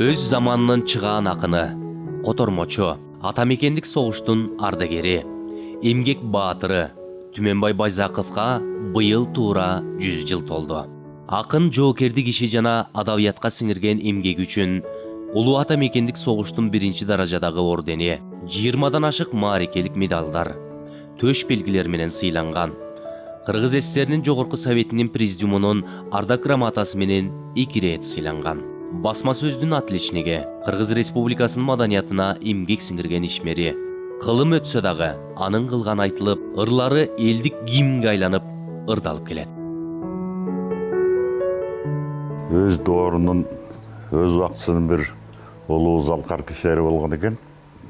Өз заманынын чыгаан акыны, котормочу, атамекендик согуштун ардагери, эмгек баатыры Түменбай Байзақовқа быйыл туура 100 жыл толду. Акын жоокердик иши жана адабиятка сиңирген эмгеги үчүн Улуу атамекендик согуштун 1 даражадагы ордени, 20дан ашык маарекелик медалдар, төш белгилер менен сыйланган. Кыргыз СССРнин жогорку советинин президиумунун ардак грамотасы менен 2 рет сыйланган. Басма сөздүн отличниги, Кыргыз Республикасынын маданиятына эмгек сиңирген ишмери. Кылым өтсө дагы, анын кылган айтылып, ырлары элдик гимнге айланып, ырдалып келет. Өз доорунун, өз убактысынын бир улуу залкар кишилери болгон экен.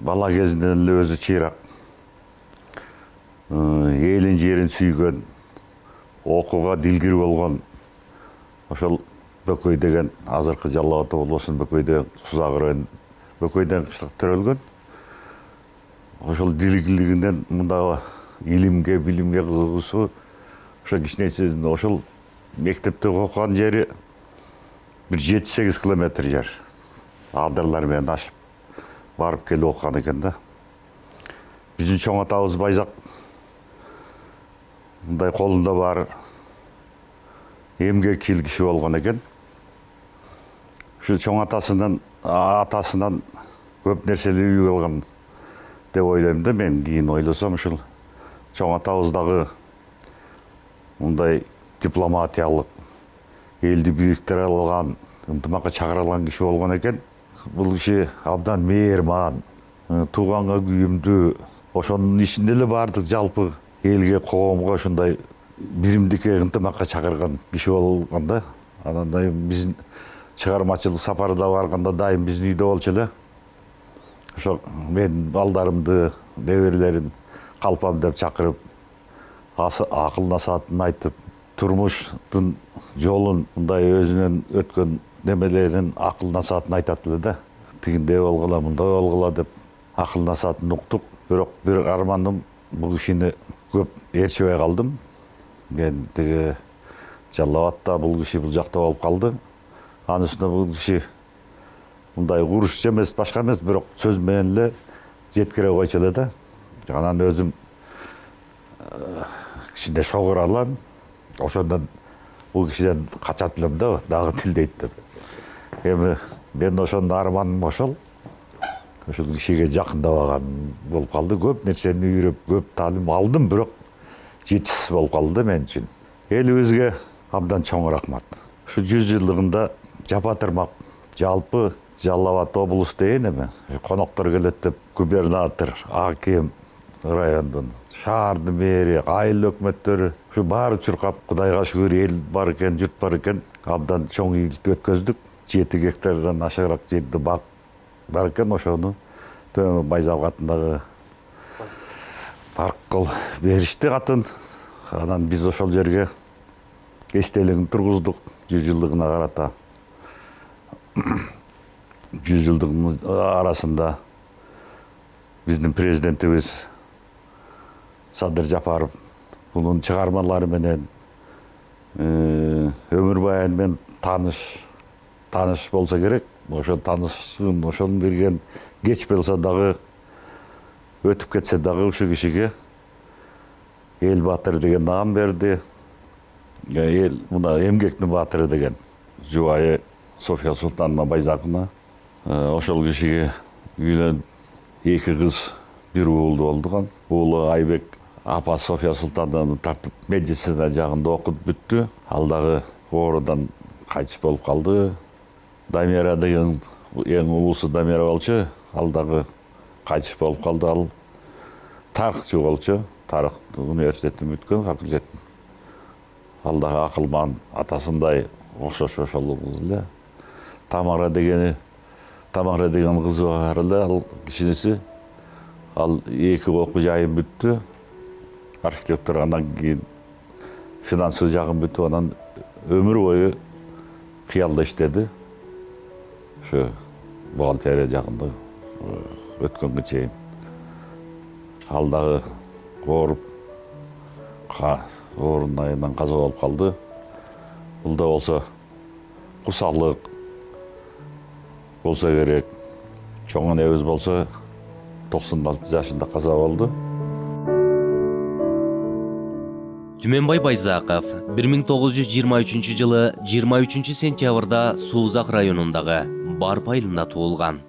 Бала кезинен эле өзү чыйрак. Элин жерин сүйгөн, окууга дилгир болгон. Ошол Бөкөй деген азыркы Жалал Абад облусунун Бөкөйдө Сузак районунун Бөкөйдөн кыштык төрөлгөн. Ошол дилгирлигинен мындагы илимге, билимге кызыгуусу ошо кичинекейинен ошол мектепте окуган жери бир 7-8 километр жер. Алдарлар менен ашып барып келип окуган экен да. Биздин чоң атабыз Байзак мындай колунда бар эмгекчил киши болгон экен. Ушу чоң атасынан көп нерсени үйгө алган деп ойлойм да мен. Кийин ойлосом ушул чоң атабыз дагы мындай дипломатиялык, элди бириктире алган, ынтымакка чакыра алган киши болгон экен. Бул киши абдан мээрман, тууганга күйүмдүү, ошонун ичинде эле баардык жалпы элге, коомго ушундай биримдикке ынтымакка чакырган киши болгон да. Анан дайым биздин чыгармачылык сапарда барганда дайым биздин үйдө болчу эле. Ошо мен балдарымды, неберелерин калпам деп чакырып, акыл насаатын айтып, турмуштун жолун мындай өзүнөн өткөн немелерин акыл насаатын айтат эле да. Тигиндей болгула, мындай болгула деп акыл насаатын уктук. Бирок бир арманым бул кишини көп ээрчебей калдым. Мен тиги Жалал Абадта бул киши бул жакта болуп калды. Анын үстүнө бул киши мындай урушчу эмес, башка эмес, бирок сөз менен эле жеткире койчу эле да. Анан өзүм кичине шогур алам. Ошондон бул кишиден качат элем да, дагы тилдейт деп. Эми мен ошондо арманым ошол. Ошол кишиге жакындабаган болуп калды. Көп нерсени үйрөп, көп таалим алдым, бирок жетишсиз болуп калды да мен үчүн. Элибизге абдан чоң рахмат. Ушу 100 жылдыгында жапа-тырмак жалпы Жалал Абад облус дейин эми коноктор келет деп губернатор, аким райондун, шаардын мэри, айыл өкмөттөрү ушу баары чуркап, Кудайга шүгүр эл бар экен, журт бар экен, абдан чоң ийгилик өткөздүк. 7 гектардан ашыгыраак жерде бак бар экен, ошону Түменбай Байзак атындагы парк беришти атын. Анан биз ошол жерге эстелигин тургуздук 100 жылдыгына карата. 100 жылдыгынын арасында биздин президентибиз Садыр Жапаров бунун чыгармалары менен өмүр баяны менен тааныш болсо керек. Ошо таанышын, ошонун берген кеч болсо дагы өтүп кетсе дагы ушу кишиге эл баатыры деген наам берди. Эл мына эмгектин баатыры деген жубайы София Султановна Байзаковна. Ошол кишиге үйлөнүп 2 кыз, 1 уул болду. Уулу Айбек, апа София Султановнаны тартып медицина жагында окуп бүттү. Ал дагы оорудан кайтыш болуп калды. Дамира деген эң улуусу Дамира болчу, ал дагы кайтыш болуп калды. Ал тарыхчы болчу, тарых университетин бүткөн, факультеттин. Ал дагы акылман, атасындай окшош ошол эле. Тамара деген кызы бар эле, ал кичинеси. Ал 2 окуу жайын бүттү. Архитектор, андан кийин финансылык жагын бүтүп, анан өмүр бою кыялда иштеди. Ошо бухгалтерия жагында өткөнгө чейин. Ал дагы ооруп, оорунун айынан каза болуп калды. Бул да болсо кусалык, болса керек. Чоң энебиз болсо 96 жашында каза болду. Түменбай Байзақов 1923 жылы 23 сентябрда Суузак районундагы Барпа айылында туулган.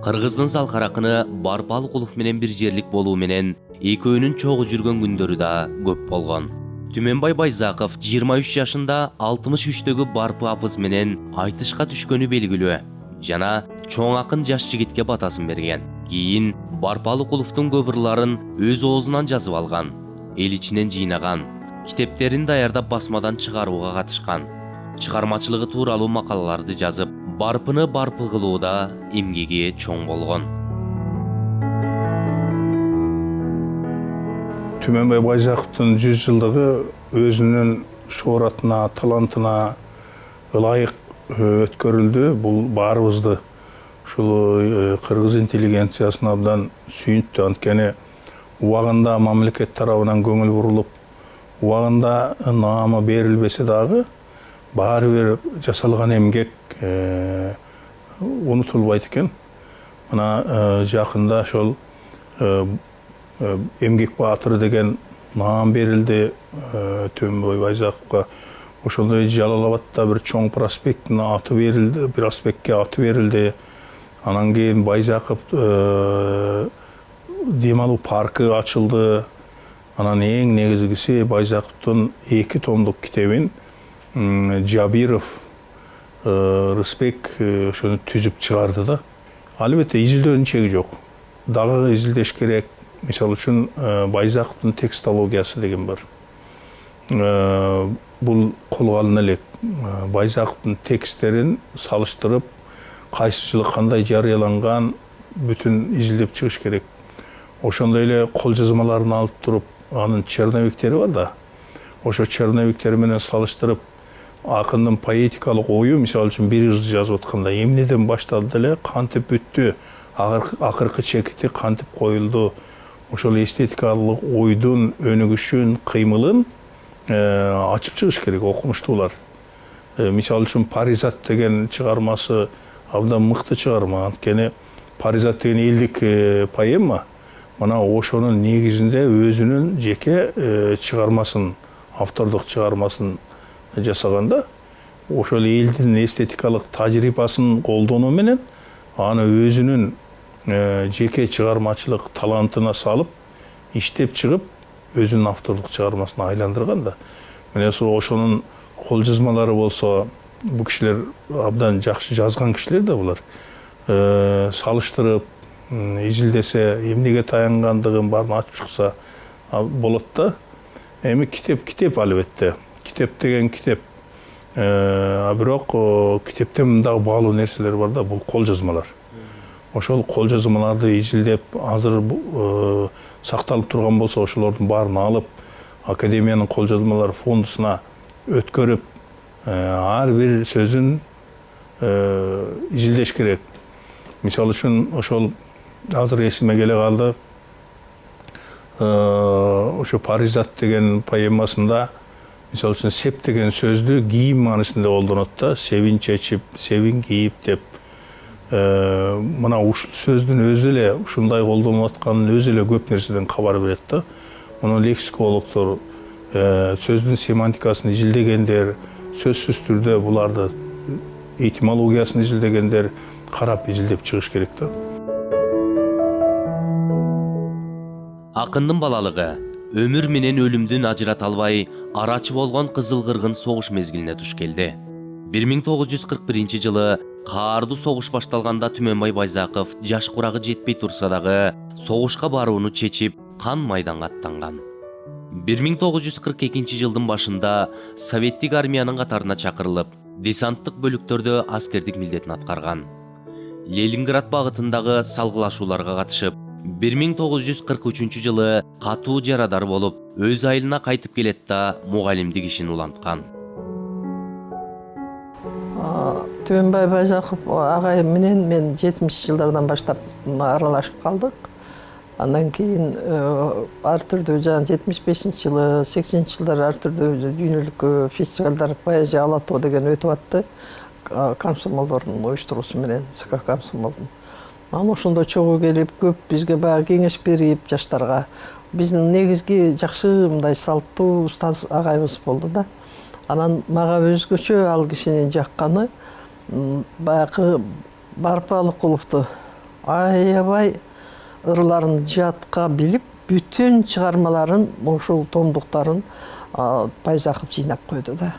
Кыргыздын салкаракыны Барпа Алыкулов менен бир жерлик болуу менен экөөнүн чогуу жүргөн күндөрү да көп болгон. Түменбай Байзақов 23 жашында 63-төгү Барпы апыз менен айтышка түшкөнү белгилүү жана чоң акын жаш жигитке батасын берген. Кийин Барпа Алыкуловдун көп ырларын өз оозунан жазып алган, эл ичинен жыйнаган, китептерин даярдап басмадан чыгарууга катышкан, чыгармачылыгы тууралуу макалаларды жазып, Барпыны барпы кылууда эмгеги чоң болгон. Түменбай Байзақовдун 100 жылдыгы өзүнүн шоратына, талантына ылайык өткөрүлдү. Бул баарыбызды ушул кыргыз интеллигенциясына абдан сүйүнттү. Анткени убагында мамлекет тарабынан көңүл бурулуп, убагында наамы берилбесе дагы, баары бир жасалган эмгек унутулбайт экен. Мына жакында ошол эмгек баатыры деген наам берилди Түменбай Байзақовго. Ошондой Жалал Абадта бир чоң проспекттин аты берилди, проспектке аты берилди. Анан кийин Байзақов дем алуу паркы ачылды. Анан эң негизгиси Байзақовдун 2 томдук китебин Жабиров Рысбек ошону түзүп чыгарды да. Албетте изилдөөнүн чеги жок. Дагы изилдеш керек. Мисалы үчүн Байзақовдун текстологиясы деген бар. Бул колго алына элек. Байзақовдун тексттерин салыштырып, кайсы жылы кандай жарыяланган бүтүн изилдеп чыгыш керек. Ошондой эле кол жазмаларын алып туруп, анын черновиктери бар да. Ошо черновиктери менен салыштырып, акындын поэтикалык ою, мисалы үчүн бир ырды жазып атканда эмнеден башталды эле, кантип бүттү, акыркы чекити кантип коюлду. Ошол эстетикалык ойдун өнүгүшүн, кыймылын ачып чыгыш керек окумуштуулар. Мисалы үчүн Паризат деген чыгармасы абдан мыкты чыгарма. Анткени Паризат деген элдик поэма. Мына ошонун негизинде өзүнүн жеке чыгармасын, автордук чыгармасын жасаганда, ошол элдин эстетикалык тажрыйбасын колдонуу менен аны өзүнүн жеке чыгармачылык талантына салып, иштеп чыгып, өзүнүн автордук чыгармасына айландырган да. Мына ошонун кол жазмалары болсо, бул кишилер абдан жакшы жазган кишилер да булар. Салыштырып, изилдесе, эмнеге таянгандыгын баарын ачып чыкса болот да. Эми китеп албетте. Китеп деген китеп. Бирок китептен дагы баалуу нерселер бар да, бул кол жазмалар. Ошол кол жазмаларды изилдеп, азыр сакталып турган болсо, ошолордун баарын алып, Академиянын кол жазмалары фондусуна өткөрүп, ар бир сөзүн изилдеш керек. Мисалы үчүн ошол азыр эсиме келе калды. Ошо Паризат деген поэмасында мисалы үчүн сеп деген сөздү кийим маанисинде колдонот да, себин чечип, себин кийип деп. Мына ушул сөздүн өзү эле ушундай колдонуп атканын өзү эле көп нерседен кабар берет да. Муну лексикологдор, сөздүн семантикасын изилдегендер, сөзсүз түрдө буларды этимологиясын изилдегендер карап изилдеп чыгыш керек да. Акындын балалыгы өмүр менен өлүмдүн ажырата албай арачы болгон Кызыл Кыргын согуш мезгилине туш келди. 1941 жылы каардуу согуш башталганда Түменбай Байзақов жаш курагы жетпей турса дагы согушка барууну чечип, кан майданга аттанган. 1942 жылдын башында Советтик армиянын катарына чакырылып, десанттык бөлүктөрдө аскердик милдетин аткарган. Ленинград багытындагы салгылашууларга катышып, 1943 жылы катуу жарадар болуп, өз айылына кайтып келет да мугалимдик ишин уланткан. Түменбай Байзақов агайым менен мен 70 жылдардан баштап аралашып калдык. Андан кийин ар түрдүү 75 жылы, 80 жылдар ар түрдүү дүйнөлүк фестивалдар, поэзия ала тоо деген өтүп атты. комсомолдордун уюштуруусу менен СК комсомолдун. Анан ошондо чогуу келип көп бизге баягы кеңеш берип жаштарга. Биздин негизги жакшы мындай салттуу устаз агайыбыз болду да. Анан мага өзгөчө ал кишинин жакканы баягы Барпалыкуловду аябай ырларын жатка билип, бүтүн чыгармаларын, ошол томдуктарын Байзаков жыйнап койду да.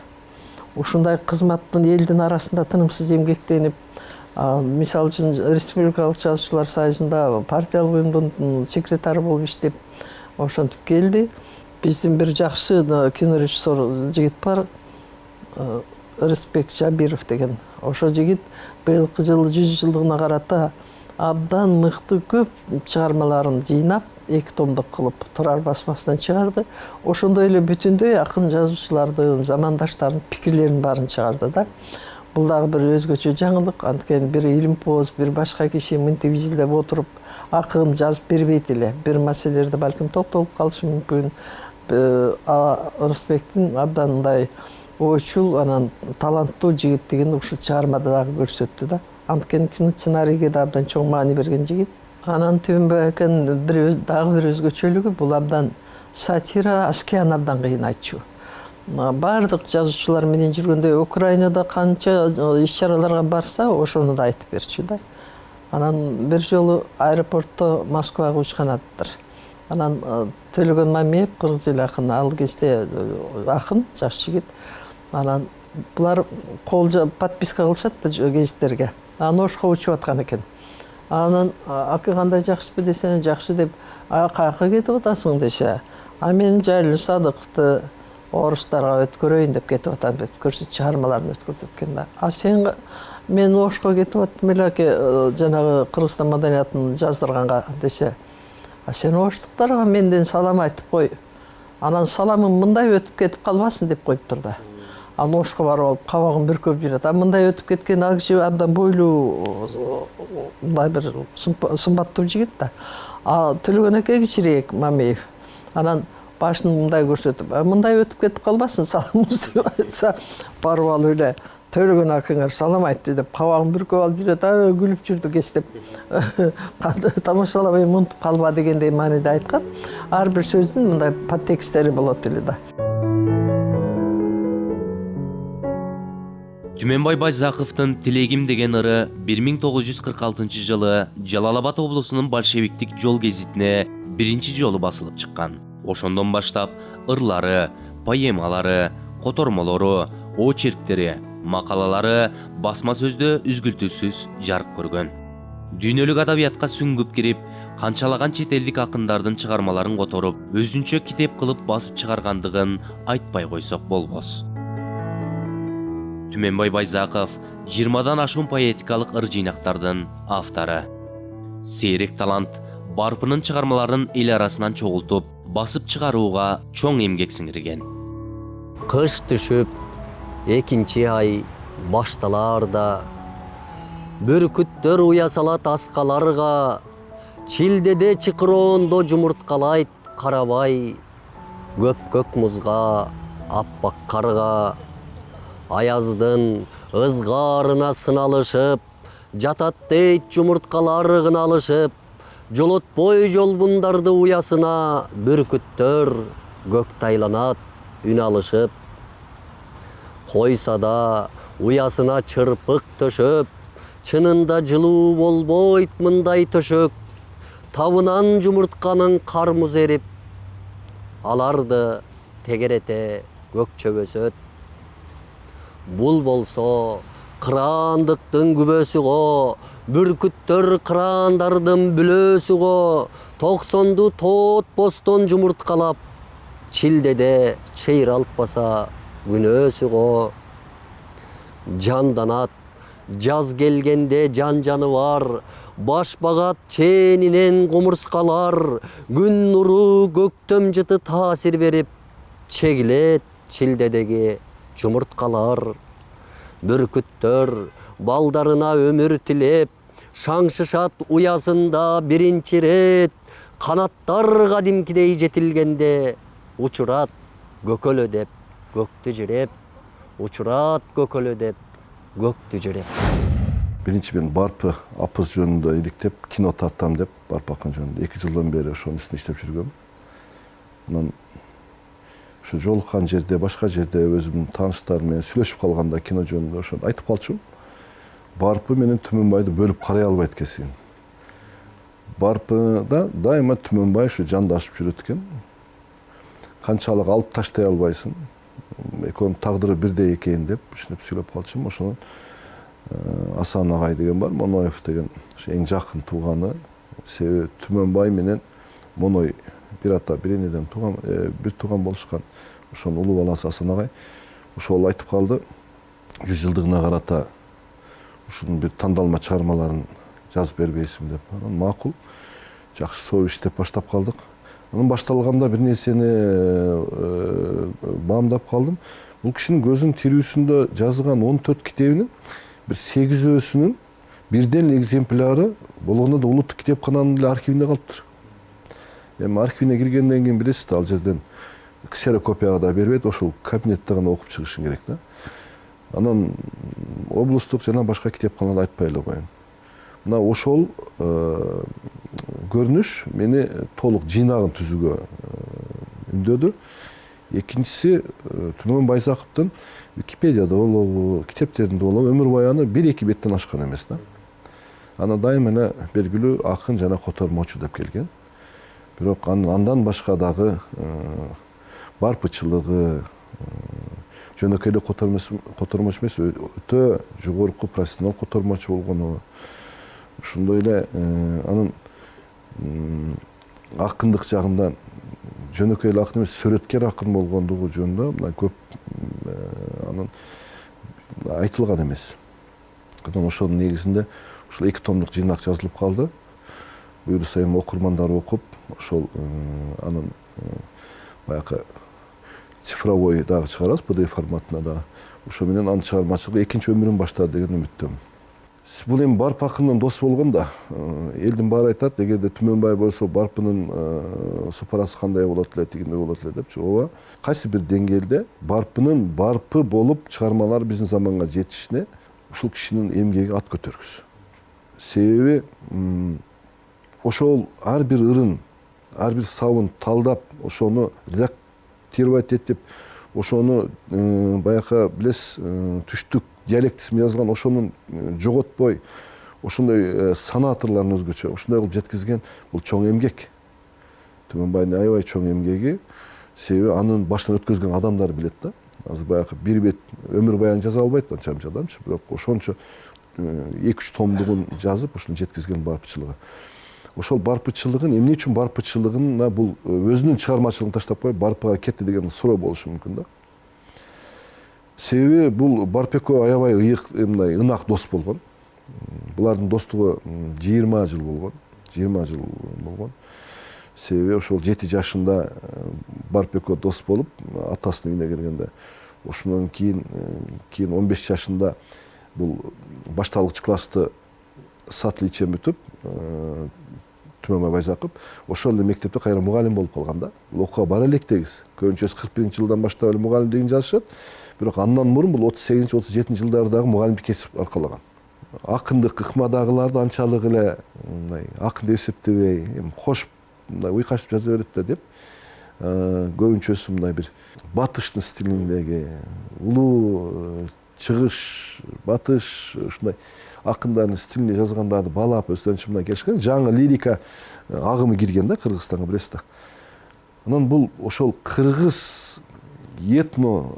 Ушундай кызматтын элдин арасында тынымсыз эмгектенип, мисалы үчүн Республикалык жазуучулар союзунда партиялык уюмдун секретары болуп иштеп, ошентип келди. Биздин бир жакшы кинорежиссер жигит бар, Рысбек Жабиров деген. Ошо жигит быйылкы жылы 100 жылдыгына карата абдан мыкты көп чыгармаларын жыйнап, 2 томдук кылып Турар басмасынан чыгарды. Ошондой эле бүтүндөй акын жазуучулардын, замандаштардын пикирлерин баарын чыгарды да. Бул дагы бир өзгөчө жаңылык. Анткени бир илимпоз, бир башка киши мынтип изилдеп отуруп акын жазып бербейт эле. Бир маселелерде балким токтолуп калышы мүмкүн. Рысбектин абдан мындай ойчул, анан таланттуу жигиттигин ушу чыгармада дагы көрсөттү да. Анткени сценарийге да абдан чоң маани берген жигит. Анан Түбөнбай акенин дагы бир өзгөчөлүгү бул абдан сатира, ашкиян абдан кыйын айтчу. Бардык жазуучулар менен жүргөндө Украинада канча иш-чараларга барса, ошону да айтып берчү да. Анан бир жолу аэропортто Москвага учкан аттыр. Анан Төлөгөн Мамиев, кыргыз эл акын, ал кезде акын, жаш жигит. Анан булар подписка кылышат да гезиттерге. Анан Ошко учуп аткан экен. Анан ака кандай жакшысызбы десе, жакшы деп, каяка кетип атасың десе, мен Жайлы Садыковду орустарга өткөрөйүн деп кетип атам деп көрсөт, чыгармаларын өткөрүп өткөн да. Сен мен Ошко кетип аттым эле аке, жанагы Кыргызстан маданиятын жаздырганга десе, сен оштуктарга менден салам айтып кой. Анан саламың мындай өтүп кетип калбасын деп коюптур да. Анан Ошко барып алып кабагын бүркөп жүрөт. Мындай өтүп кеткен ал киши абдан бойлуу, мындай бир сымбаттуу жигит да. Төлөгөн аке кичирээк Мамиев. Анан башын мындай көрсөтүп, мындай өтүп кетип калбасын саламыңыз деп айтса, барып алып эле Төлөгөн акеңер салам айтты деп кабагын бүркөп алып жүрөт, күлүп жүрдү кестеп. Тамашалабай унутуп калба дегендей мааниде айткан. Ар бир сөздүн мындай подтекстери болот эле да. Түменбай Байзаковдун «Тилегим» деген ыры 1946 жылы Жалал-Абад облусунун большевиктик жол гезитине биринчи жолу басылып чыккан. Ошондон баштап ырлары, поэмалары, котормолору, очерктери, макалалары басма сөздө үзгүлтүксүз жарык көргөн. Дүйнөлүк адабиятка сүңгүп кирип, канчалаган чет элдик акындардын чыгармаларын которуп, өзүнчө китеп кылып басып чыгаргандыгын айтпай койсок болбос. Түменбай Байзаков 20дан ашуун поэтикалык ыр жыйнактардын автору. Сейрек талант Барпынын чыгармаларын эл арасынан чогултуп, басып чыгарууга чоң эмгек сиңирген. Кыш түшүп, экинчи ай башталарда, бүркүттөр уя салат аскаларга, чилдеде чыкыроондо жумурткалайт карабай, көк музга, аппак карга, аяздын ызгаарына сыналышып, жатат дейт жумурткалар кыналышып, жолотпой жолбундарды уясына бүркүттөр көктө айланат үн алышып. Койса да уясына чырпык төшөп, чынында жылуу болбойт мындай төшөк, табынан жумуртканын кармуз эрип, аларды тегерете көк чөбөсөт. Бул болсо кыраандыктын күбөсү го, бүркүттөр кыраандардын бүлөөсү го, 90ду тоот постон жумурткалап, чилдеде чыйралтпаса күнөөсү го. Жанданат жаз келгенде жан-жаны бар, баш багат ченинен кумурскалар, күн нуру көктөм жыты таасир берип, чегилет чилдедеги жумурткалар. Бүркүттөр балдарына өмүр тилеп, шаңшышат уясында биринчи рет, канаттар кадимкидей жетилгенде, учурат көкөлө деп көктү жиреп, учурат көкөлө деп көктү жереп. Birinci ben Barpı Apız жөнүндө иликтеп кино тартам деп Барпы акын жөнүндө 2 жылдан бери ошонун үстүнө иштеп жүргөм. Анан ушу жолуккан жерде, башка жерде өзүмдүн тааныштарым менен сүйлөшүп калганда кино жөнүндө ошону айтып калчумун. Барпы менен Түмөнбайды бөлүп карай албайт экенсиң. Барпыда дайыма Түмөнбай ушу жандашып жүрөт экен. Канчалык алып таштай албайсың. Экөөнүн тагдыры бирдей экен деп ушинтип сүйлөп калчумун. Ошонун Асан агай деген бар, Моноев деген эң жакын тууганы. Себеби Түмөнбай менен Моной бир ата бир энеден тууган, бир тууган болушкан. Ошонун улуу баласы Асан агай ошол айтып калды. 100 жылдыгына карата ушунун бир тандалма чыгармаларын жазып бербейсиң деп. Анан макул. Жакшы соо иштеп баштап калдык. Анан башталганда бир нерсени баамдап калдым. Бул кишинин көзүнүн тирүүсүндө жазган 14 китебинин bir 8-өсүнүн бирден экземпляры болгондо да улуттук китепкананын эле архивинде калыптыр. Эми архивине киргенден кийин билесиз да, ал жерден ксерокопияга да бербейт, ошол кабинетте гана окуп чыгышың керек да. Анан облустук жана башка китепканаларда айтпай эле коеюн. Мына ошол көрүнүш мени толук жыйнагын түзүүгө үндөдү. Экинчиси Түмөн Байзаковдун Википедияда болобу, китептеринде болобу өмүр баяны 1-2 беттен ашкан эмес да. Аны дайыма эле белгилүү акын жана котормочу деп келген. Бирок андан башка дагы барпычылыгы, жөнөкөй эле котормочу эмес, өтө жогорку профессионал котормочу болгону, ошондой эле анын акындык жагынан жөнөкөй эле акын эмес, сүрөткер акын болгондугу жөнүндө мына көп анын айтылган эмес. Анан ошонун негизинде ушул 2 томдук жыйнак жазылып калды. Буюрса эми окурмандар окуп, ошол анын баягы цифровой дагы чыгарабыз, PDF форматына да. Ошо менен анын чыгармачылыгы экинчи өмүрүн баштады деген үмүттөмүн. Бул эми Барпы акындын досу болгондо, элдин баары айтат, эгерде Түмөнбай болсо Барпынын супарасы кандай болот эле, тигиндей болот эле депчи. Ооба, кайсы бир деңгээлде Барпынын Барпы болуп чыгармалары биздин заманга жетишине ушул кишинин эмгеги ат көтөргүс. Себеби ошол ар бир ырын, ар бир сабын талдап, ошону редактировать этип, ошону баягы билесиз, түштүк диалектисин жазган, ошонун жоготпой, ошондой санаторлордун өзгөчө, ошондой кылып жеткизген бул чоң эмгек. Түмөнбайдын аябай чоң эмгеги, себеби анын башынан өткөзгөн адамдар билет да. Азыр баягы бир бет өмүр баян жаза албайт анча-мынча адамчы, бирок ошончо 2-3 томдугун жазып, ошону жеткизген барпычылыгы. Ошол барпычылыгын, эмне үчүн барпычылыгын бул өзүнүн чыгармачылыгын таштап коюп Барпыга кетти деген суроо болушу мүмкүн да. Себеби бул Барпекөө аябай ыйык, мындай ынак дос болгон. Булардын достугу 20 жыл болгон. 20 жыл болгон. Себеби ошол 7 жашында Барпекөө дос болуп, атасынын үйүнө келгенде, ошондон кийин 15 жашында бул башталгыч классты с отличием бүтүп, Түмөнбай Байзаков ошол эле мектепте кайра мугалим болуп калган да. Бул окууга бара электегиз. Көбүнчөсү 41-жылдан баштап эле мугалимдигин жазышат. Бирок андан мурун бул 38-37 жылдардагы мугалимдик кесип аркалаган. Акындык ыкмадагыларды анчалык эле мындай акын деп эсептебей, кош мындай уйкашып жаза берет да деп, көбүнчөсү мындай бир батыштын стилиндеги улуу чыгыш, батыш ушундай акындардын стилинде жазгандарды баалап өздөрүнчө мындай келишкен. Жаңы лирика агымы кирген да Кыргызстанга, билесиз да. Анан бул ошол кыргыз этно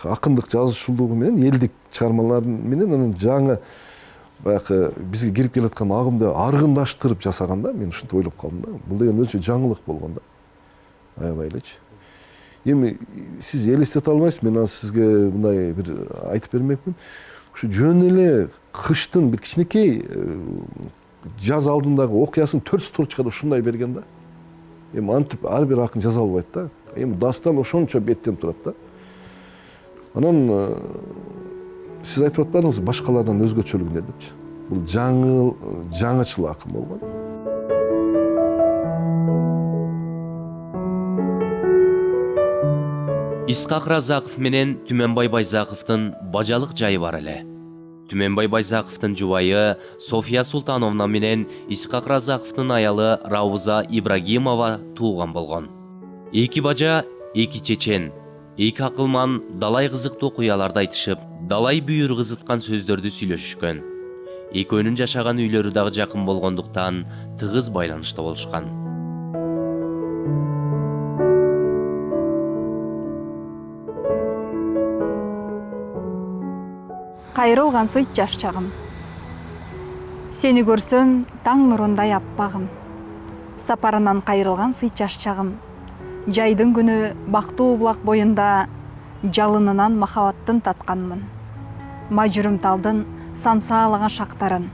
акындык жазышуулугу менен, элдик чыгармалар менен анын жаңы баягы бизге кирип келаткан агымды аргындаштырып жасаган да. Мен ушинтип ойлоп калдым да. Бул деген өзүнчө жаңылык болгон да. Аябай элечи. Эми сиз элестете албайсыз, мен азыр сизге мындай бир айтып бермекмин. Ушу жөн эле кыштын бир кичинекей жаз алдындагы окуясын 4 строчкада ушундай берген да. Эми антип ар бир акын жаза албайт да. Эми дастан ошончо беттен турат да. Анан сиз айтып атпадыңызбы башкалардан өзгөчөлүгүндө депчи. Бул жаңычыл акын болгон. Исқақ Разақов менен Түменбай Байзақовтың бажалық жайы бар эле. Түменбай Байзақовтың жубайы София Султановна менен Исқақ Разақовтың аялы Рауза Ибрагимова тууган болгон. Эки бажа, эки чечен, эки акылман далай кызыктуу окуяларды айтышып, далай бүйүр кызыткан сөздөрдү сүйлөшүшкөн. Экөөнүн жашаган үйлөрү дагы жакын болгондуктан тыгыз байланышта болушкан. Кайрылган сыйт жаш чагым. Сени көрсөм таң нурундай аппагым. Сапарынан кайрылган сыйт жаш чагым. Жайдын күнү бактуу булак боюнда жалынынан махабаттын татканмын. Мажүрүм талдын самсаалаган шактарын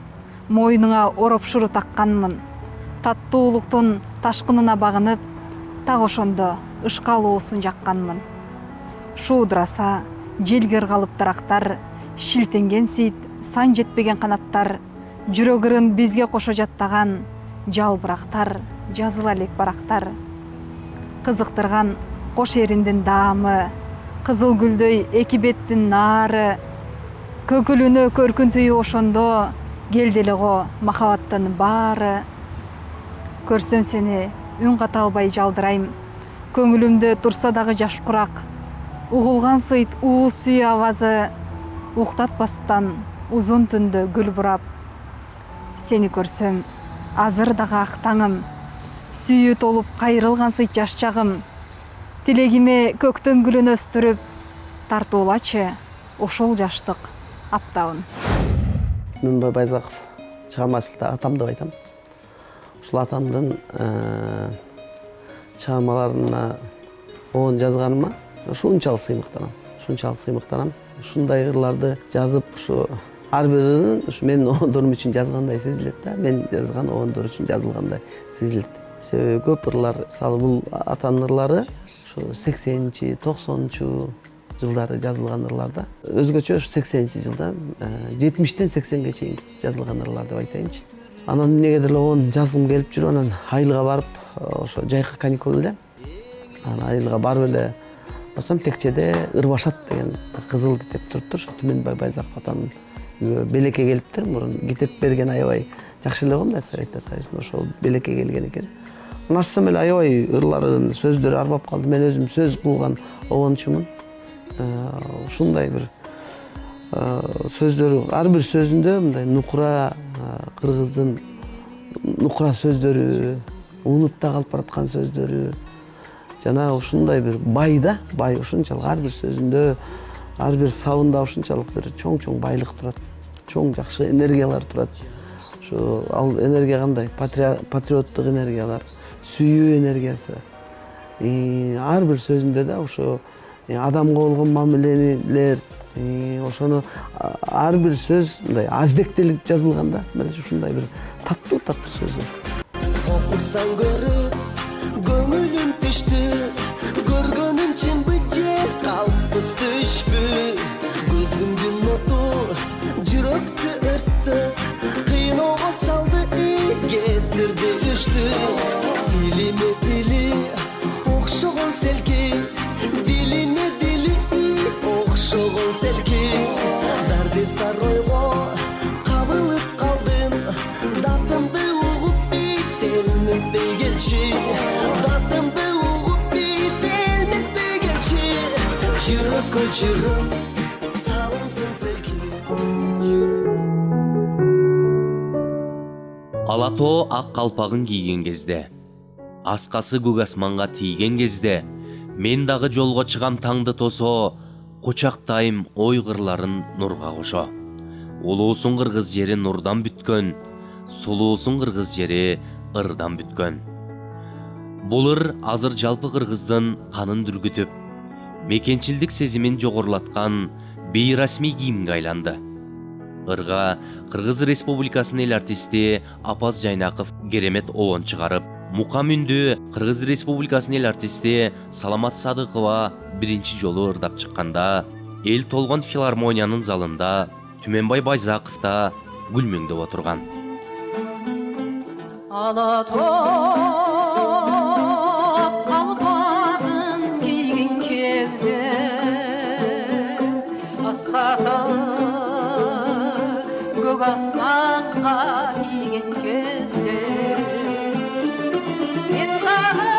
мойнуңа ороп шуру такканмын. Таттуулуктун ташкынына багынып, так ошондо ышкал оосун жакканмын. Шуудураса желгер калып дарактар, шилтенген сыйт, сан жетпеген канаттар, жүрөгүрүн бизге кошо жаттаган жалбырактар, жазыла элек барактар. Кызыктырган кош эриндин даамы, кызыл гүлдөй эки беттин наары, көкүлүнө көркүнтүйү ошондо, келдели го махабаттын баары. Көрсөм сени үн ката албай жалдырайм, көңүлүмдө турса дагы жаш курак, угулган сыйт уу сүйүү авазы, уктатпастан узун түндө гүл бурап. Сени көрсөм азыр дагы ак таңым, сүйүү толуп кайрылган сыйт жаш чагым. Тилегиме көктөм гүлүн өстүрүп, тартуулачы ошол жаштык аптабын. Түменбай Байзақов чыгармачылыкта атам деп айтам. Ушул атамдын чыгармаларына оон жазганыма ушунчалык сыймыктанам. Ушундай ырларды жазып, ушу ар бирин мениноондорум үчүн жазгандай сезилет да, мен жазган оондор үчүн жазылгандай сезилет. Себеби көп ырлар, мисалы бул атанын ырлары ушу 80-чи, 90-чу жылдары жазылган ырларда. Өзгөчө ушу 80-чи жылдан 70-тен 80-ге чейин жазылган ырлар деп айтайынчы. Анан эмнегедир эле оон жазгым келип жүрүп, анан айылга барып, ошо жайкы каникул эле. Анан айылга барып эле барсам, текчеде Ырбашат деген кызыл китеп туруптур. Түменбай Байзақов атанын белекке келиптир. Мурун китеп берген аябай жакшы эле го мына Советтер Союзунда ошол белекке келген экен. Анан ачсам эле аябай ырларын, сөздөрү арбап калды. Мен өзүм сөз кылган обончумун. Ушундай бир сөздөрү, ар бир сөзүндө мындай нукура, кыргыздын нукура сөздөрү, унуп да калып бараткан сөздөрү, жана ушундай бир бай да, бай ушунчалык ар бир сөзүндө, ар бир сабында ушунчалык бир чоң байлык турат, чоң жакшы энергиялар турат. Ушу ал энергия кандай? Патриоттук энергиялар, сүйүү энергиясы. Ар бир сөзүндө да ушу адамга болгон мамилелер, ошону ар бир сөз мындай аздектелип жазылган да, мына ушундай бир таттуу сөздөр. Окустан көрүп көңүлүм түштү, көргөнүм чынбы же калпсыз түшпү, көзүмдүн оту жүрөктү өрттү, кыйноого салды, кетирди үштү, дилиме дили окшогон селки, дилиме дили окшогон селки, дарди саройго кабылып калдым, датымды угуп бителметпей келчи, датымды угуп бителметпей келчи, жүрөккө жүрөк табынсын селки. Алатоо ак калпагын кийген кезде, аскасы көк асманга тийген кезде, мен дагы жолго чыгам таңды тосо, кучактайм ой кырларын нурга кошо. Улуусун кыргыз жери нурдан бүткөн, сулуусун кыргыз жери ырдан бүткөн. Бул ыр азыр жалпы кыргыздын канын дүргүтүп, мекенчилдик сезимин жогорулаткан бейрасмий кийимге айланды. Ырга Кыргыз Республикасынын эл артисти Апаз Жайнаков керемет обон чыгарып, мукам үндү Кыргыз Республикасынын эл артисти Саламат Садыкова биринчи жолу ырдап чыкканда, эл толгон филармониянын залында Түменбай Байзақов да гүлмөңдөп отурган. Алатоо калпагын кийген кезде асманға тиген кезде мен дағы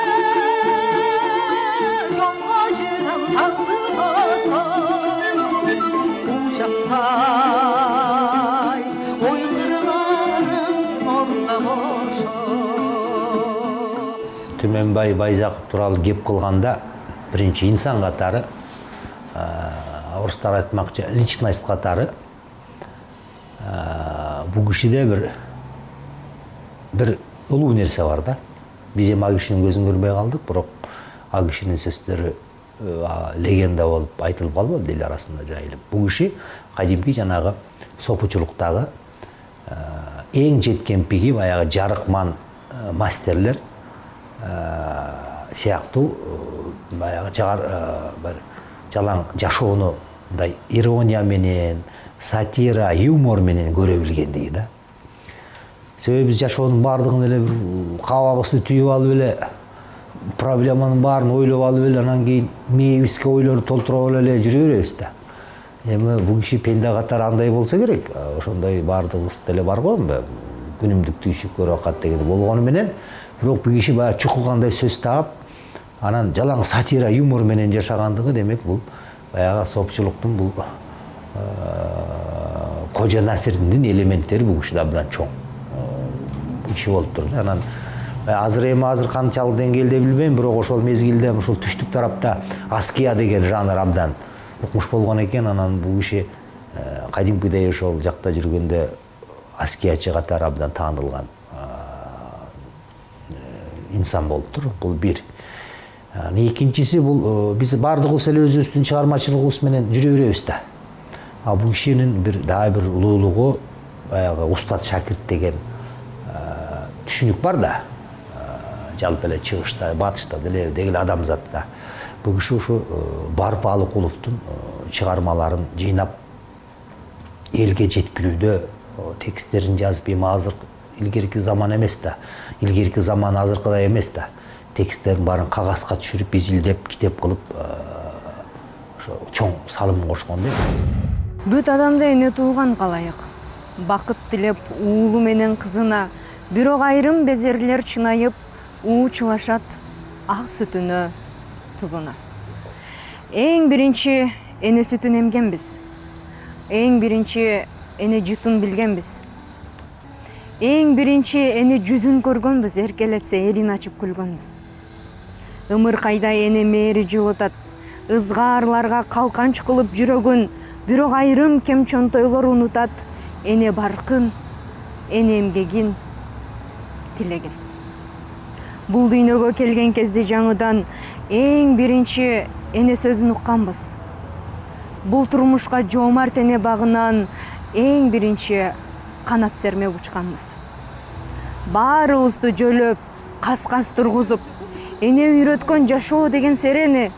жолға жырам таңды тосып құшақтай ой қырларын нұрға қошып. Түменбай Байзақов туралы кеп қылғанда бірінші инсан қатары, орыстар айтмақшы личность қатары, бұл кішіде бір ұлы нәрсе бар да. Біз аг кішінің көзін көрмей қалдық, бірақ аг кішінің сөздері легенда болып айтылып қалды ел арасында жайылып. Бұл кіші қадимки жаңағы сопучылықтағы ең жеткен пиги баяғы жарықман мастерлер сияқты баяғы жалаң жашоону ирония менен, сатира, юмор менен көрө билгендиги да. Себеби биз жашоонун баардыгын эле кабагыбызды түйүп алып эле проблеманын баарын ойлоп алып эле анан кийин мээбизге ойлорду толтуруп эле жүрө беребиз да. Эми бул киши пенде катары андай болсо керек, ошондой баардыгыбыз деле бар го эми күнүмдүк түйшүк көрүп акат дегенде болгону менен, бирок бул киши баягы чукулгандай сөз таап, анан жалаң сатира, юмор менен жашагандыгы демек бул баягы сопчулуктун бул кожо насирдин элементтери бул кишиде абдан чоң киши болуп турду. Анан азыр канчалык деңгээлде билбейм, бирок ошол мезгилде ушул түштүк тарапта аския деген жанр абдан укмуш болгон экен. Анан бул киши кадимкидей ошол жакта жүргөндө аскиячы катары абдан таанылган инсан болуптур. Бул бир. Экинчиси бул биз баардыгыбыз эле өзүбүздүн чыгармачылыгыбыз менен жүрө беребиз да. А бул кишинин дагы бир улуулугу баягы устат шакирт деген түшүнүк бар да. Жалпы эле чыгышта, батышта деле дегил адамзатта. Бул киши ушу Барып Алыкуловдун чыгармаларын жыйнап элге жеткирүүдө тексттерин жазып, эми азыр илгерки заман эмес да. Илгерки заман азыркыдай эмес да. Тексттерин баарын кагазга түшүрүп, изилдеп, китеп кылып чоң салым кошкондой. Бүт адамды эне туулган калайык. Бакыт тилеп уулу менен кызына, бирок айрым безерлер чынайып, уучулашат ак сүтүнө, тузуна. Эң биринчи эне сүтүн эмгенбиз. Эң биринчи эне жутун билгенбиз. Эң биринчи эне жүзүн көргөнбүз, эркелетсе элин ачып күлгөнбүз. Ымыр кайдай эне мээри жылытат, ызгаарларга калканч кылып жүрөгүн, бирок айрым кем чонтойлор унутат, эне баркын, эне эмгегин, тилегин. Бул дүйнөгө келген кезде жаңыдан эң биринчи эне сөзүн укканбыз. Бул турмушка жоомарт эне багынан эң биринчи канат сермеп учканбыз. Баарыбызды жөлөп, кас-кас тургузуп, эне үйрөткөн жашоо деген серени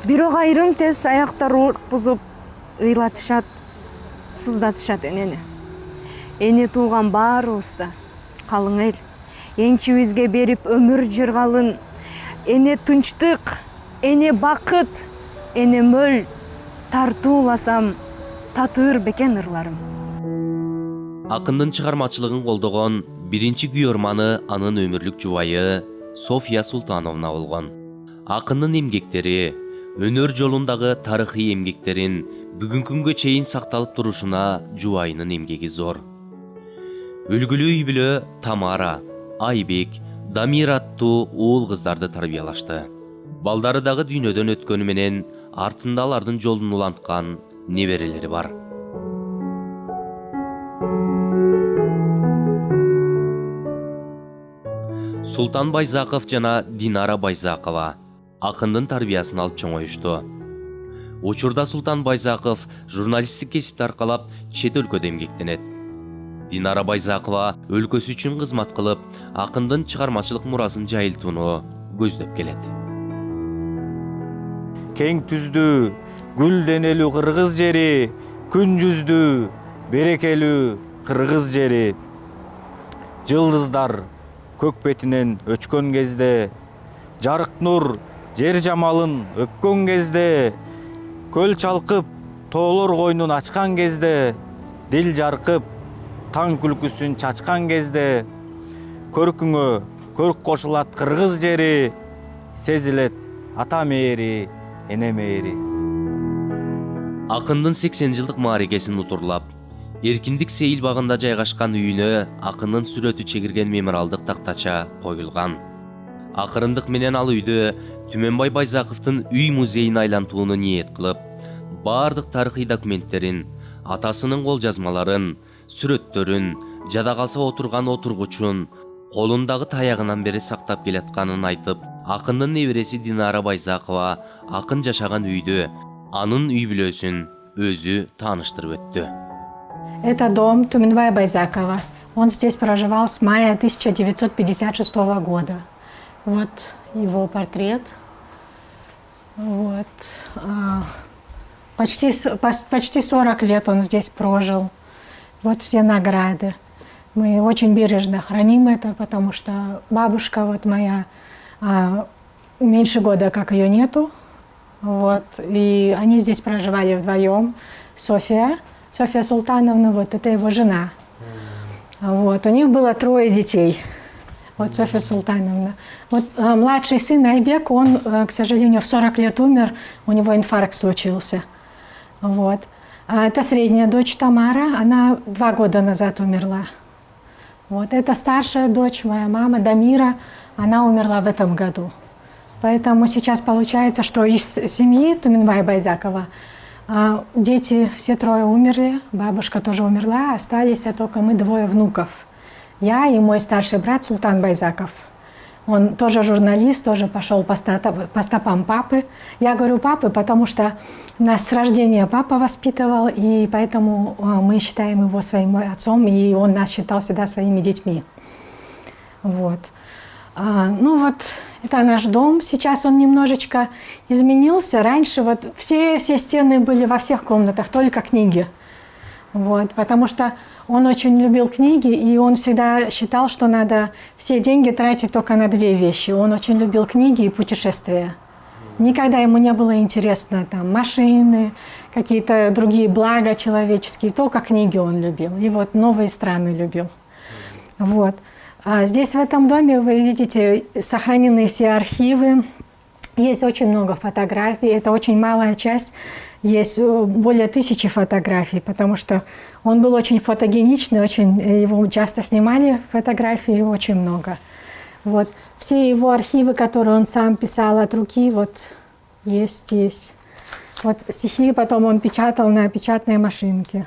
бирок айрым тез аяктар бузуп, ыйлатышат, сыздатышат энени. Эне туулган баарыбызды калың эл энчибизге берип өмүр жыргалын, эне тынчтык, эне бакыт, эне мөл тартууласам татыр бекен ырларым. Акындын чыгармачылыгын колдогон биринчи күйөрманы анын өмүрлүк жубайы Софья Султановна болгон. Акындын эмгектери, өнөр жолундагы тарыхый эмгектерин бүгүнкү күнгө чейин сакталып турушуна жубайынын эмгеги зор. Үлгүлүү үй бүлө Тамара, Айбек, Дамир аттуу уул кыздарды тарбиялашты. Балдары дагы дүйнөдөн өткөнү менен артында алардын жолун уланткан неберелери бар. Султан Байзақов жана Динара Байзақова акындын тарбиясын алып чоңоюшту. Учурда Султан Байзақов журналисттик кесипти аркалап чет өлкөдө эмгектенет. Динара Байзақова өлкөсү үчүн кызмат кылып, акындын чыгармачылык мурасын жайылтууну көздөп келет. Кең түздүү, гүл денелүү кыргыз жери, күн жүздүү, берекелүү кыргыз жери. Жылдыздар көк бетинен өчкөн кезде, жарык нур жер жамалын өпкөн кезде, көл чалкып тоолор койнун ачкан кезде, дил жаркып таң күлкүсүн чачкан кезде көркүңө көрк кошулат кыргыз жери, сезилет ата мээри, эне мээри. Акындын 80 жылдык мааракесин утурлап, Эркиндик сейил багында жайгашкан үйүнө акындын сүрөтү чегирген мемориалдык тактача коюлган. Акырындык менен ал үйдө Түмөнбай Байзаковдун үй музейин айлантууну ниет кылып, бардык тарыхый документтерин, атасынын кол жазмаларын, сүрөттөрүн, жада калса отурган отургучун, колундагы таягынан бери сактап келатканын айтып, акындын небереси Динара Байзакова акын жашаган үйдө анын үй бүлөсүн өзү тааныштырып өттү. Это дом Түмөнбая Байзакова. Он здесь проживал с мая 1956 года. Вот его портрет. Вот. Почти 40 лет он здесь прожил. Вот все награды. Мы очень бережно храним это, потому что бабушка вот моя меньше года, как ее нету. Вот. И они здесь проживали вдвоем. Софья Султановна, вот это его жена. Вот. У них было 3 детей. Вот Софья Султановна. Вот младший сын Айбек, он, к сожалению, в 40 лет умер, у него инфаркт случился. Вот. А это средняя дочь Тамара, она 2 года назад умерла. Вот. Это старшая дочь, моя мама Дамира, она умерла в этом году. Поэтому сейчас получается, что из семьи Түмөнбая Байзакова дети все 3 умерли, бабушка тоже умерла, остались только мы 2 внуков. Я и мой старший брат Султан Байзаков. Он тоже журналист, тоже пошел по стопам папы. Я говорю папы, потому что нас с рождения папа воспитывал, и поэтому мы считаем его своим отцом, и он нас считал всегда своими детьми. Вот. Ну вот, это наш дом. Сейчас он немножечко изменился. Раньше вот все стены были во всех комнатах, только книги. Вот, потому что он очень любил книги, и он всегда считал, что надо все деньги тратить только на 2 вещи. Он очень любил книги и путешествия. Никогда ему не было интересно там машины, какие-то другие блага человеческие, только книги он любил. И вот новые страны любил. Вот. А здесь, в этом доме, вы видите, сохранены все архивы. Есть очень много фотографий. Это очень малая часть. Есть более 1000 фотографий, потому что он был очень фотогеничный, его часто снимали фотографии, очень много. Вот. Все его архивы, которые он сам писал от руки, вот есть здесь. Вот стихи потом он печатал на печатной машинке.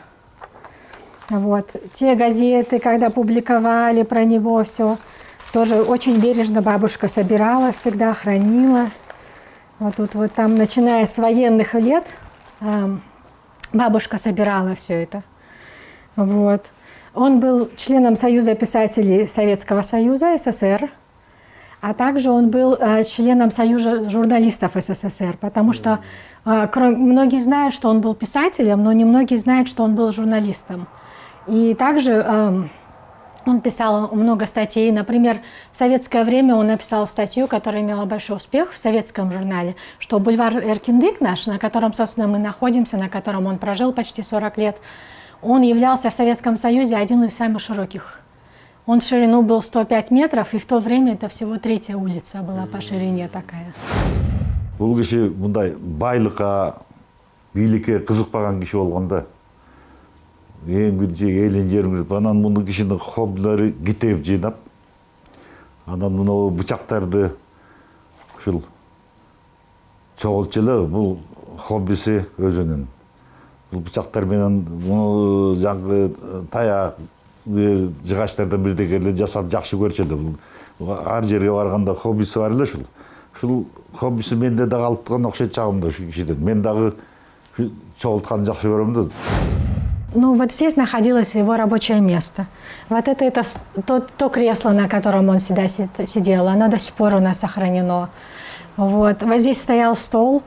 Вот. Те газеты, когда публиковали про него, все тоже очень бережно бабушка собирала, всегда хранила. Вот тут вот там, начиная с военных лет, бабушка собирала все это. Вот. Он был членом Союза писателей Советского Союза, СССР, а также он был членом Союза журналистов СССР, потому что многие знают, что он был писателем, но немногие знают, что он был журналистом. И также он писал много статей. Например, в советское время он написал статью, которая имела большой успех в советском журнале, что бульвар Эркиндик наш, на котором, собственно, мы находимся, на котором он прожил почти 40 лет, он являлся в Советском Союзе один из самых широких. Он в ширину был 105 метров, и в то время это всего 3-я улица была по ширине такая. Бул киши мындай байлыкка, бийликке кызыкпаган киши болгондо эң биринчи элин жериңиз, анан муну кишинин хоббилери китеп жыйнап, анан мына бычактарды ушул чогултчу эле, бул хоббиси өзүнүн. Бул бычактар менен муну жаңгы таяк жыгачтардан бирдекелер жасап жакшы көрчү эле. Бул ар жерге барганда хоббиси бар эле ушул. Ушул хоббиси менде да калып турган окшойт чагым да ушу кишиден. Мен дагы чогултканды жакшы көрөм да. Ну, вот здесь находилось его рабочее место. Вот это то кресло, на котором он всегда сидел, оно до сих пор у нас сохранено. Вот здесь стоял стол,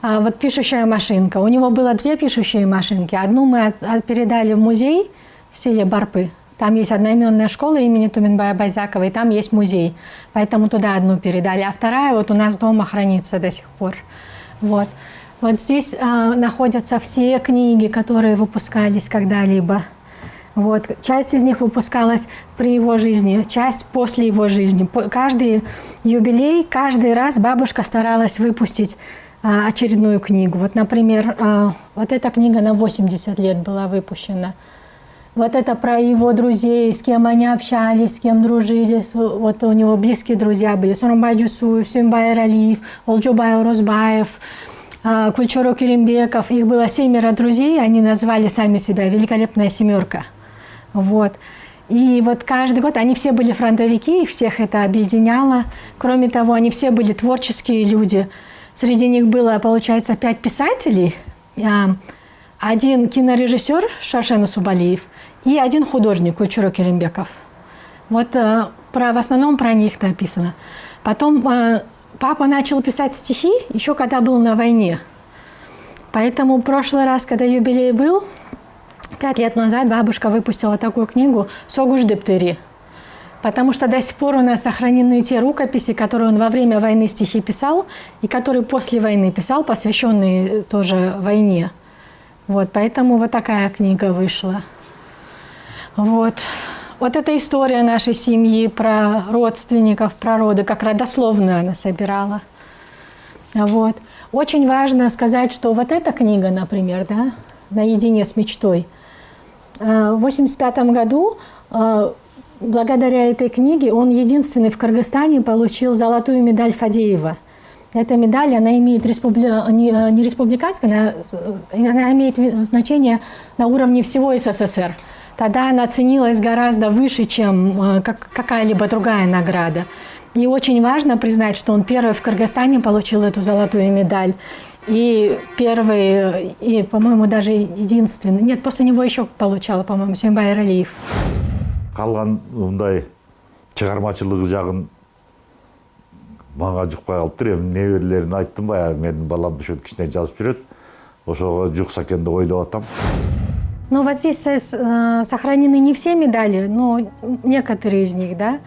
вот пишущая машинка. У него было 2 пишущие машинки. Одну мы передали в музей в селе Барпы. Там есть одноименная школа имени Түмөнбая Байзакова, и там есть музей. Поэтому туда одну передали. А вторая вот у нас дома хранится до сих пор. Вот. Вот здесь находятся все книги, которые выпускались когда-либо. Вот. Часть из них выпускалась при его жизни, часть после его жизни. Каждый юбилей, каждый раз бабушка старалась выпустить очередную книгу. Вот, например, вот эта книга на 80 лет была выпущена. Вот это про его друзей, с кем они общались, с кем дружили. Вот у него близкие друзья были. Сооронбай Жусуев, Сүйүнбай Эралиев, Олжобай Орозбаев, Кульчоро Керимбеков. Их было 7 друзей, они назвали сами себя «Великолепная семерка». Вот. И вот каждый год они все были фронтовики, их всех это объединяло. Кроме того, они все были творческие люди. Среди них было, получается, 5 писателей, 1 кинорежиссер Шаршен Усубалиев и 1 художник Кульчоро Керимбеков. Вот в основном про них написано. Потом папа начал писать стихи еще когда был на войне. Поэтому в прошлый раз, когда юбилей был, 5 лет назад бабушка выпустила такую книгу «Согуш Дептери». Потому что до сих пор у нас сохранены те рукописи, которые он во время войны стихи писал, и которые после войны писал, посвященные тоже войне. Вот, поэтому вот такая книга вышла. Вот. Вот эта история нашей семьи про родственников, про роды, как родословную она собирала. Вот. Очень важно сказать, что вот эта книга, например, да, «Наедине с мечтой», в 1985 году, благодаря этой книге, он единственный в Кыргызстане получил золотую медаль Фадеева. Эта медаль, она имеет не республиканское, она имеет значение на уровне всего СССР. Тогда она ценилась гораздо выше, чем какая-либо другая награда. И очень важно признать, что он первый в Кыргызстане получил эту золотую медаль. И первый, и, по-моему, даже единственный. Нет, после него еще получала, по-моему, Сүйүнбай Эралиев. Калган мындай чыгармачылыгы жагын мага жукпай калыптыр. Эми неберелерин айттым, баягы менин балам ошо кичине жазып жүрөт. Ошого жукса экен деп ойлоп атам. Ну, вот здесь сохранены не все медали, но некоторые из них, да.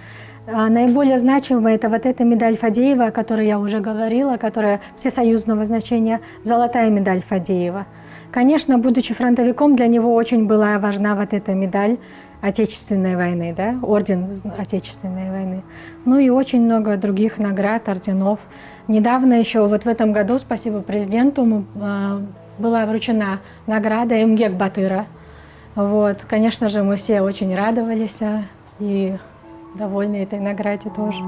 Наиболее значимая это вот эта медаль Фадеева, о которой я уже говорила, которая всесоюзного значения, золотая медаль Фадеева. Конечно, будучи фронтовиком, для него очень была важна вот эта медаль Отечественной войны, да, орден Отечественной войны. Ну и очень много других наград, орденов. Недавно еще, вот в этом году, спасибо президенту, была вручена награда Эмгек Батыра. Вот, конечно же, мы все очень радовались и довольны этой награде тоже.